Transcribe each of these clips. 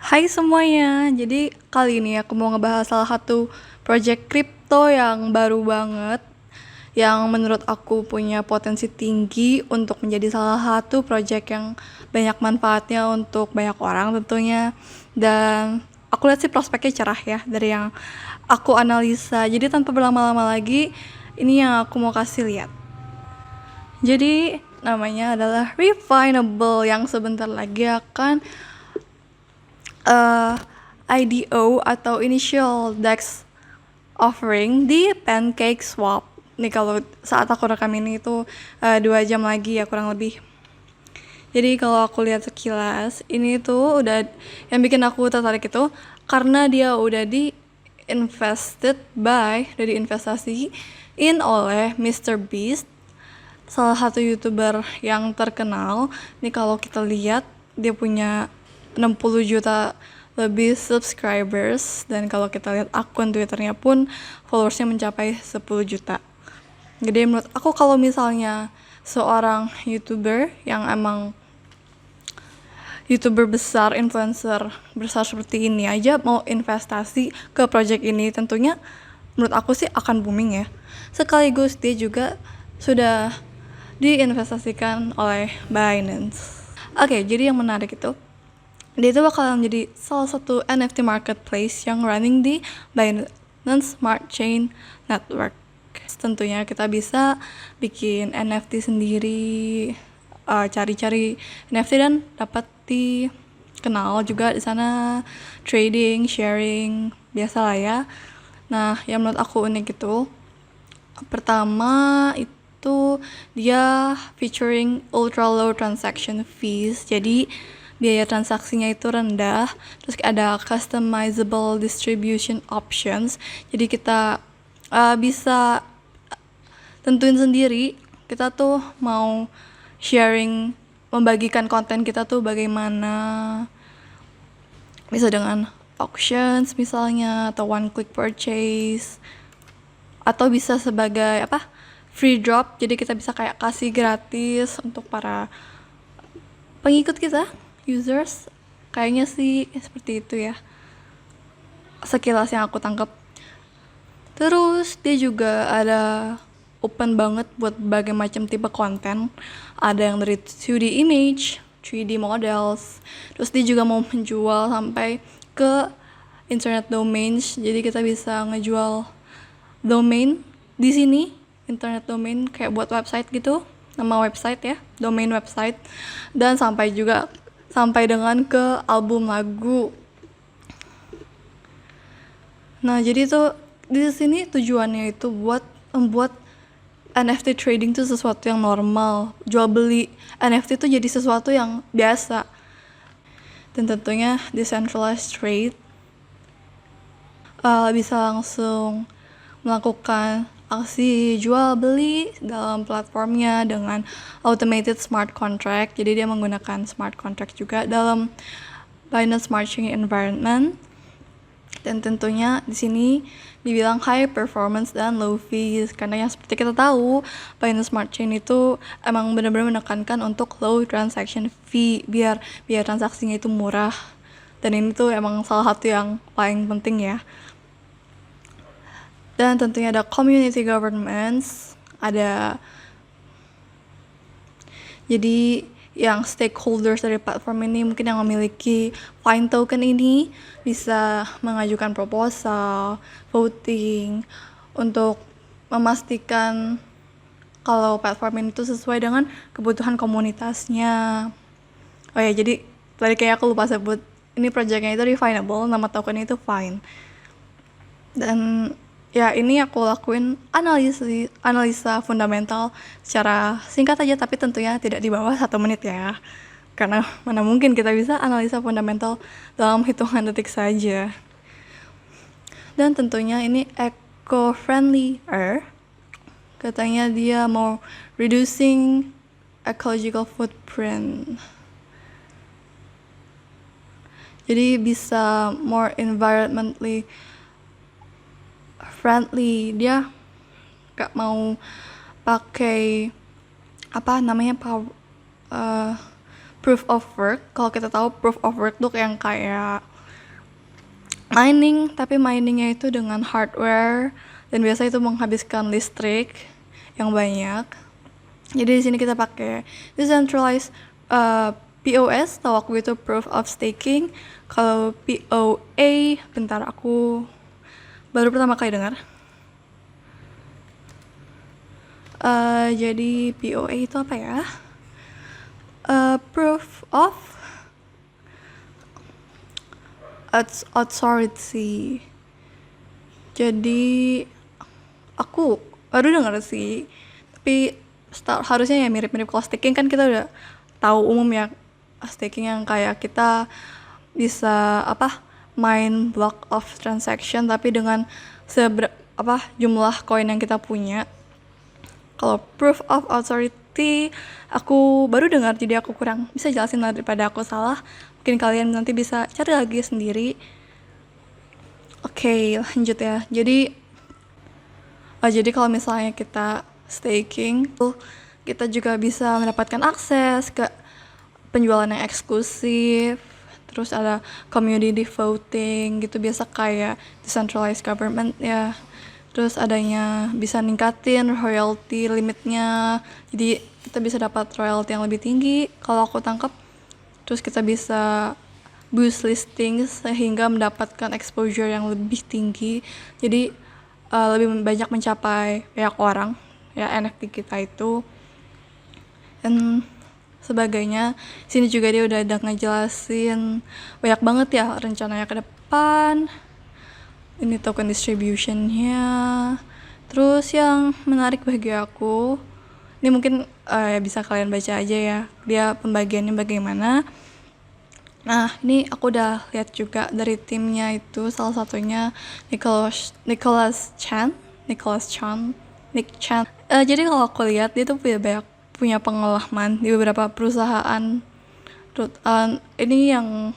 Hai semuanya, jadi kali ini aku mau ngebahas salah satu project crypto yang baru banget, yang menurut aku punya potensi tinggi untuk menjadi salah satu project yang banyak manfaatnya untuk banyak orang tentunya. Dan aku lihat sih prospeknya cerah ya dari yang aku analisa. Jadi tanpa berlama-lama lagi, ini yang aku mau kasih lihat. Jadi namanya adalah Refinable yang sebentar lagi akan uh, IDO atau Initial DEX offering di Pancake Swap. Nih kalau saat aku rekam ini itu 2 jam lagi ya kurang lebih. Jadi kalau aku lihat sekilas, ini tuh udah yang bikin aku tertarik itu karena dia udah udah diinvestasi in oleh Mr. Beast, salah satu YouTuber yang terkenal. Nih kalau kita lihat dia punya 60 juta lebih subscribers, dan kalau kita lihat akun Twitternya pun followersnya mencapai 10 juta. Jadi menurut aku kalau misalnya seorang YouTuber yang emang YouTuber besar, influencer besar seperti ini aja mau investasi ke project ini, tentunya menurut aku sih akan booming ya. Sekaligus dia juga sudah diinvestasikan oleh Binance. Oke, jadi yang menarik itu dia itu bakal menjadi salah satu NFT marketplace yang running di Binance Smart Chain Network. Tentunya kita bisa bikin NFT sendiri, cari-cari NFT dan dapat dikenal juga di sana, trading, sharing, biasa lah ya. Nah, yang menurut aku unik itu pertama itu dia featuring ultra low transaction fees, jadi biaya transaksinya itu rendah. Terus ada customizable distribution options, jadi kita bisa tentuin sendiri kita tuh mau sharing, membagikan konten kita tuh bagaimana, bisa dengan auctions misalnya, atau one click purchase, atau bisa sebagai free drop, jadi kita bisa kayak kasih gratis untuk para pengikut kita, users. Kayaknya sih seperti itu ya sekilas yang aku tangkap. Terus dia juga ada open banget buat berbagai macam tipe konten. Ada yang dari 2D image, 3D models. Terus dia juga mau menjual sampai ke internet domains. Jadi kita bisa ngejual domain di sini, internet domain kayak buat website gitu, nama website ya, domain website. Dan sampai dengan ke album lagu. Nah, jadi tuh di sini tujuannya itu buat membuat NFT trading itu sesuatu yang normal. Jual beli NFT itu jadi sesuatu yang biasa. Dan tentunya decentralized trade, bisa langsung melakukan aksi jual beli dalam platformnya dengan automated smart contract. Jadi dia menggunakan smart contract juga dalam Binance Smart Chain environment. Dan tentunya di sini dibilang high performance dan low fees, karena yang seperti kita tahu Binance Smart Chain itu emang benar-benar menekankan untuk low transaction fee, biar transaksinya itu murah. Dan ini tuh emang salah satu yang paling penting ya. Dan tentunya ada community governance, ada jadi yang stakeholders dari platform ini mungkin yang memiliki Fine token ini bisa mengajukan proposal, voting untuk memastikan kalau platform ini tuh sesuai dengan kebutuhan komunitasnya. Oh ya, jadi tadi kayak aku lupa sebut, ini projectnya itu Refinable, nama tokennya itu Fine. Dan ya ini aku lakuin analisa fundamental secara singkat aja, tapi tentunya tidak di bawah 1 menit ya, karena mana mungkin kita bisa analisa fundamental dalam hitungan detik saja. Dan tentunya ini eco-friendlier, katanya dia mau reducing ecological footprint, jadi bisa more environmentally friendly. Dia gak mau pakai proof of work. Kalau kita tahu proof of work tuh yang kayak mining, tapi miningnya itu dengan hardware dan biasa itu menghabiskan listrik yang banyak. Jadi di sini kita pakai decentralized POS, atau aku itu proof of staking. Kalau POA, bentar aku baru pertama kali dengar. Jadi POA itu apa ya? Proof of authority. Jadi aku baru dengar sih, tapi harusnya ya mirip-mirip. Kalau staking kan kita udah tahu umum ya, staking yang kayak kita bisa main block of transaction tapi dengan jumlah koin yang kita punya. Kalau proof of authority aku baru dengar, jadi aku kurang bisa jelasin lah, daripada aku salah mungkin kalian nanti bisa cari lagi sendiri. Oke, lanjut ya. Jadi kalau misalnya kita staking tuh kita juga bisa mendapatkan akses ke penjualan yang eksklusif, terus ada community voting gitu, biasa kayak decentralized government ya. Terus adanya bisa ningkatin royalty limitnya, jadi kita bisa dapat royalty yang lebih tinggi kalau aku tangkap. Terus kita bisa boost listing sehingga mendapatkan exposure yang lebih tinggi, jadi lebih banyak mencapai banyak orang ya NFT kita itu dan sebagainya. Sini juga dia udah ada ngejelasin banyak banget ya rencananya ke depan. Ini token distributionnya. Terus yang menarik bagi aku, ini mungkin bisa kalian baca aja ya, dia pembagiannya bagaimana. Nah, ini aku udah lihat juga dari timnya itu, salah satunya Nick Chan. Jadi kalau aku lihat dia tuh punya pengalaman di beberapa perusahaan. Ini yang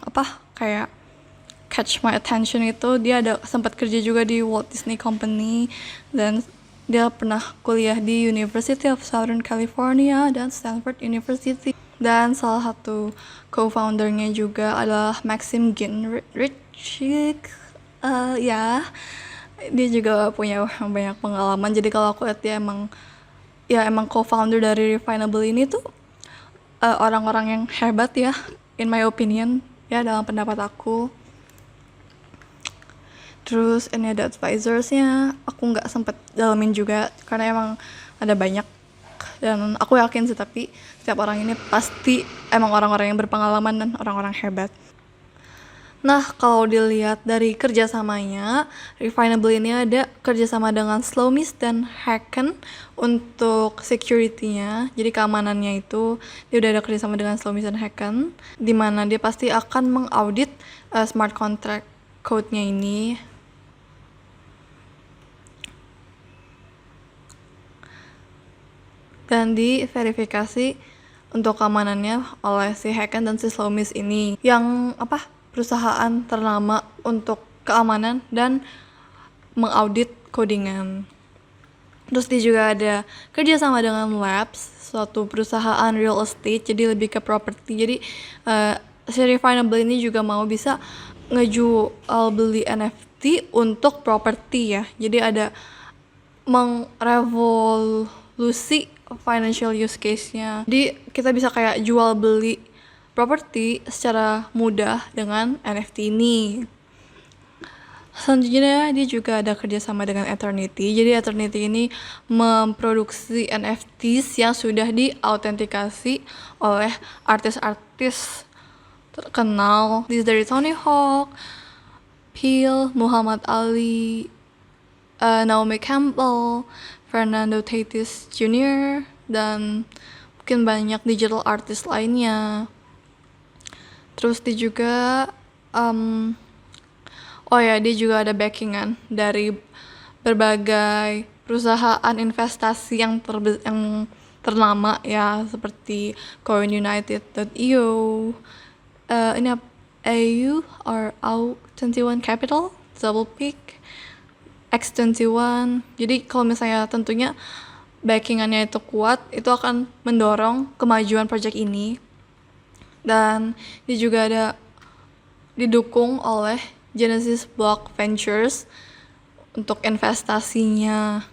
kayak catch my attention itu, dia ada sempat kerja juga di Walt Disney Company, dan dia pernah kuliah di University of Southern California dan Stanford University. Dan salah satu co-foundernya juga adalah Maxim Gingrich. Ya, dia juga punya banyak pengalaman. Jadi kalau aku lihat dia emang co-founder dari Refinable ini tuh orang-orang yang hebat ya, in my opinion ya, dalam pendapat aku. Terus ini ada advisorsnya, aku nggak sempet dalamin juga karena emang ada banyak, dan aku yakin sih tapi setiap orang ini pasti emang orang-orang yang berpengalaman dan orang-orang hebat. Nah, kalau dilihat dari kerjasamanya, Refinable ini ada kerjasama dengan Slowmis dan Hacken untuk security-nya. Jadi keamanannya itu dia udah ada kerjasama dengan Slowmis dan Hacken, dimana dia pasti akan mengaudit smart contract code-nya ini. Dan diverifikasi untuk keamanannya oleh si Hacken dan si Slowmis ini, yang perusahaan ternama untuk keamanan dan mengaudit codingan. Terus dia juga ada kerjasama dengan Labs, suatu perusahaan real estate, jadi lebih ke property. Jadi si Refinable ini juga mau bisa ngejual beli NFT untuk property ya. Jadi ada mengrevolusi financial use case-nya. Jadi kita bisa kayak jual beli properti secara mudah dengan NFT ini. Selanjutnya dia juga ada kerjasama dengan Eternity. Jadi Eternity ini memproduksi NFTs yang sudah diautentikasi oleh artis-artis terkenal. Dari Tony Hawk, Peel, Muhammad Ali, Naomi Campbell, Fernando Tatis Jr., dan mungkin banyak digital artist lainnya. Terus dia juga dia juga ada backingan dari berbagai perusahaan investasi yang ternama ya, seperti CoinUnited.io, ini AU or AU21 Capital, Double Peak, X21. Jadi kalau misalnya tentunya backingannya itu kuat, itu akan mendorong kemajuan project ini. Dan dia juga ada didukung oleh Genesis Block Ventures untuk investasinya.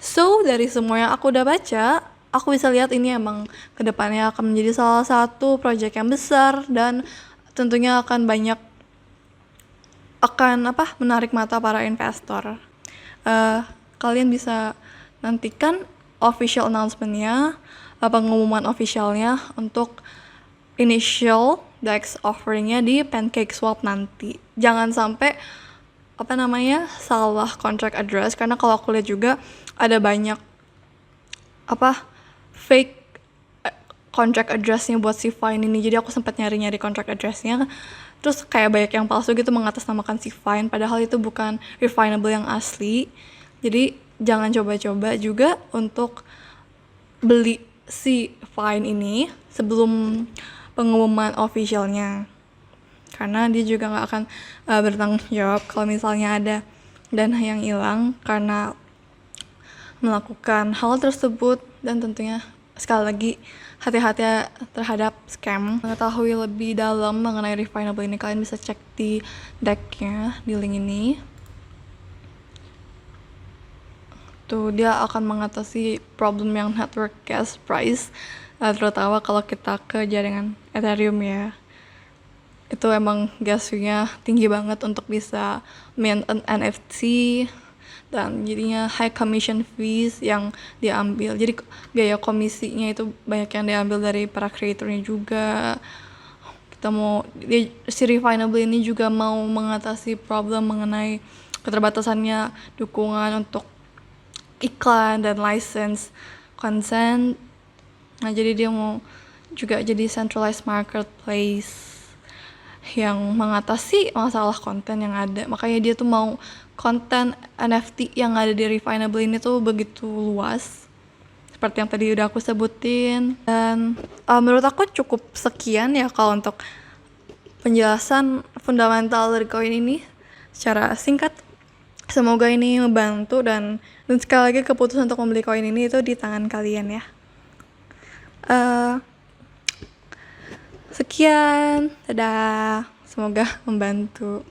So, dari semua yang aku udah baca, aku bisa lihat ini emang kedepannya akan menjadi salah satu proyek yang besar dan tentunya akan menarik mata para investor. Kalian bisa nantikan official announcement-nya, pengumuman officialnya untuk initial DEX offering-nya di PancakeSwap nanti. Jangan sampai salah contract address, karena kalau aku lihat juga ada banyak fake contract address-nya buat si Vine ini. Jadi aku sempat nyari-nyari contract address-nya, terus kayak banyak yang palsu gitu mengatasnamakan si Vine, padahal itu bukan Refinable yang asli. Jadi jangan coba-coba juga untuk beli si Vine ini sebelum pengumuman officialnya, karena dia juga nggak akan bertanggung jawab kalau misalnya ada dana yang hilang karena melakukan hal tersebut. Dan tentunya sekali lagi hati-hati terhadap scam. Mengetahui lebih dalam mengenai Refinable ini, kalian bisa cek di deck-nya di link ini. Tuh, dia akan mengatasi problem yang network gas price, terutama kalau kita ke jaringan Ethereum ya. Itu emang gas fee-nya tinggi banget untuk bisa mint an NFT, dan jadinya high commission fees yang diambil. Jadi biaya komisinya itu banyak yang diambil dari para kreatornya juga. Si Refinable ini juga mau mengatasi problem mengenai keterbatasannya dukungan untuk iklan dan license consent. Nah, jadi dia mau juga jadi centralized marketplace yang mengatasi masalah konten yang ada. Makanya dia tuh mau konten NFT yang ada di Refinable ini tuh begitu luas, seperti yang tadi udah aku sebutin. Dan menurut aku cukup sekian ya kalau untuk penjelasan fundamental dari koin ini secara singkat. Semoga ini membantu, dan sekali lagi keputusan untuk membeli koin ini itu di tangan kalian ya. Sekian, dadah, semoga membantu.